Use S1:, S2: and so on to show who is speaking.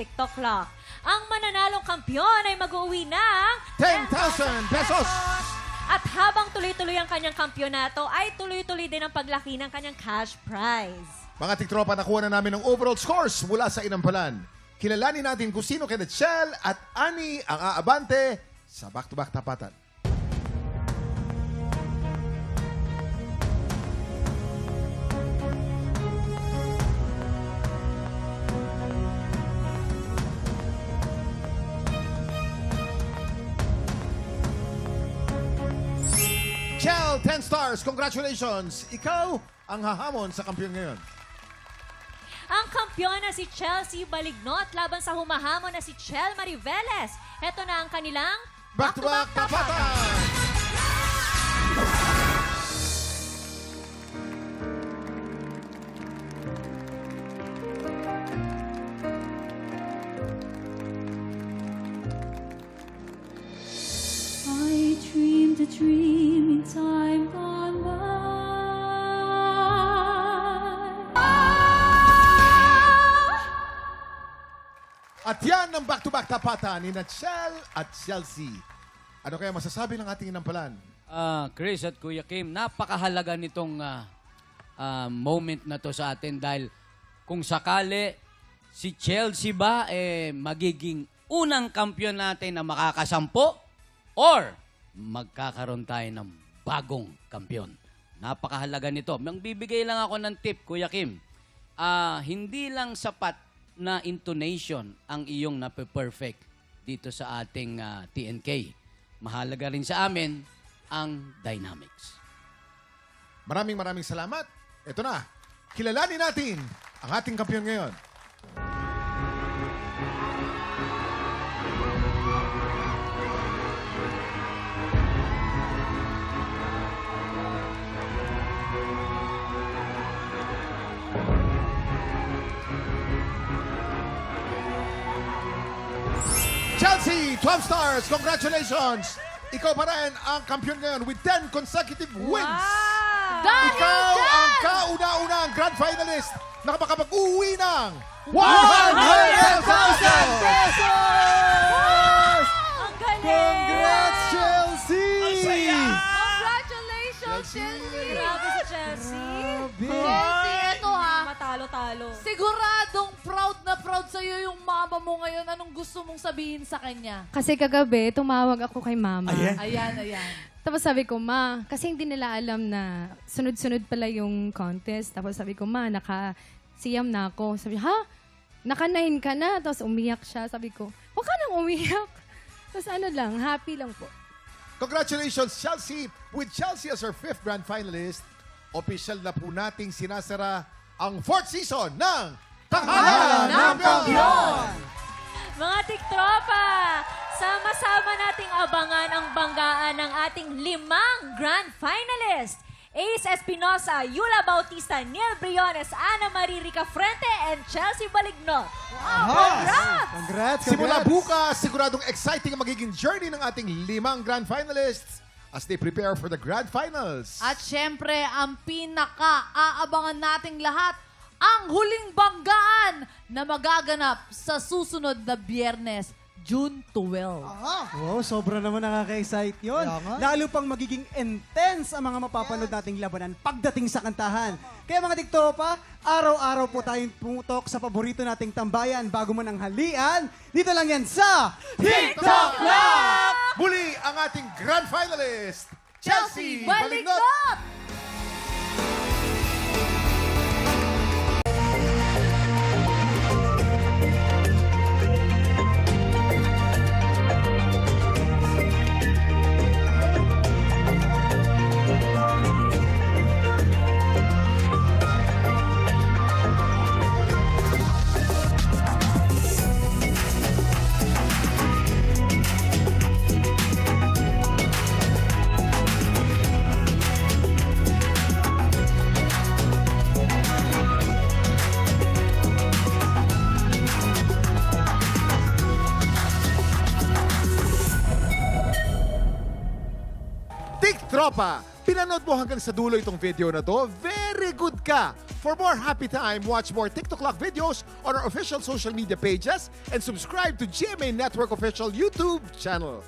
S1: TikTok Clock. Ang mananalong kampiyon ay mag-uwi ng
S2: 10,000 pesos!
S1: At habang tuloy-tuloy ang kanyang kampyonato, ay tuloy-tuloy din ang paglaki ng kanyang cash prize.
S2: Mga tiktropa, nakuha na namin ng overall scores mula sa Inampalan. Kilalanin natin kung sino kina Chel at Ani ang aabante sa back-to-back tapatan. Chel, 10 stars. Congratulations. Ikaw ang hahamon sa kampiyon ngayon.
S1: Ang kampiyon na si Chelsea Balignot laban sa humahamon na si Chel Mariveles. Ito na ang kanilang
S2: Back-to-back tapatan!
S3: I dreamed a dream in time gone by.
S2: At yan ang back-to-back tapatan ni Chel at Chelsea. Ano kaya masasabi ng ating inampalan?
S4: Chris at Kuya Kim, napakahalaga nitong moment na to sa atin dahil kung sakali si Chelsea ba magiging unang kampiyon natin na makakasampo or magkakaroon tayo ng bagong kampiyon. Napakahalaga nito. Bibigay lang ako ng tip, Kuya Kim. Hindi lang sapat na intonation ang iyong nape-perfect dito sa ating TNK. Mahalaga rin sa amin ang dynamics.
S2: Maraming salamat. Ito na, kilalanin natin ang ating kampiyon ngayon. Chelsea, 12 stars. Congratulations. Ikaw pa rin ang kampiyon ngayon with 10 consecutive wins.
S1: Wow!
S2: Ikaw ang kauna-unang grand finalist na makapag-uwi ng 100,000 pesos!
S1: Ang galing!
S2: Congrats, Chelsea!
S5: Congratulations, Chelsea!
S1: Grabe si Chelsea.
S5: Chelsea, eto ha.
S1: Matalo-talo.
S5: Siguradong proud na proud sa'yo yung mama mo ngayon. Anong gusto mong sabihin sa kanya?
S3: Kasi kagabi, tumawag ako kay mama.
S5: Ayan, ayan.
S3: Tapos sabi ko, ma, kasi hindi nila alam na sunod-sunod pala yung contest. Tapos sabi ko, ma, naka-siyam na ako. Sabi, ha? Naka-9 ka na? Tapos umiyak siya. Sabi ko, huwag ka nang umiyak. Tapos ano lang, happy lang po.
S2: Congratulations, Chelsea! With Chelsea as our 5th grand finalist, official na po nating sinasara ang 4th season ng Tanghalan ng Kampiyon!
S1: Mga tiktropa, sama-sama nating abangan ang banggaan ng ating 5 grand finalist. Ace Espinosa, Yula Bautista, Neil Briones, Ana Marie Rica Frente, and Chelsea Balignot. Congrats!
S6: Congrats!
S2: Simula bukas, siguradong exciting ang magiging journey ng ating 5 grand finalists as they prepare for the grand finals.
S5: At syempre, ang pinaka-aabangan nating lahat, ang huling banggaan na magaganap sa susunod na Biyernes, June 12.
S6: Wow, sobra naman nakaka-excite yun. Lalo pang magiging intense ang mga mapapanood nating labanan pagdating sa kantahan. Kaya mga tiktropa, araw-araw po tayong pumutok sa paborito nating tambayan bago man ang halian. Dito lang yan sa
S2: TikTok Club! Muli ang ating grand finalist, Chelsea Balignot!
S5: Balignot!
S2: Tropa, pinanood mo hanggang sa dulo itong video na to, very good ka! For more happy time, watch more TikTok Clock videos on our official social media pages and subscribe to GMA Network official YouTube channel.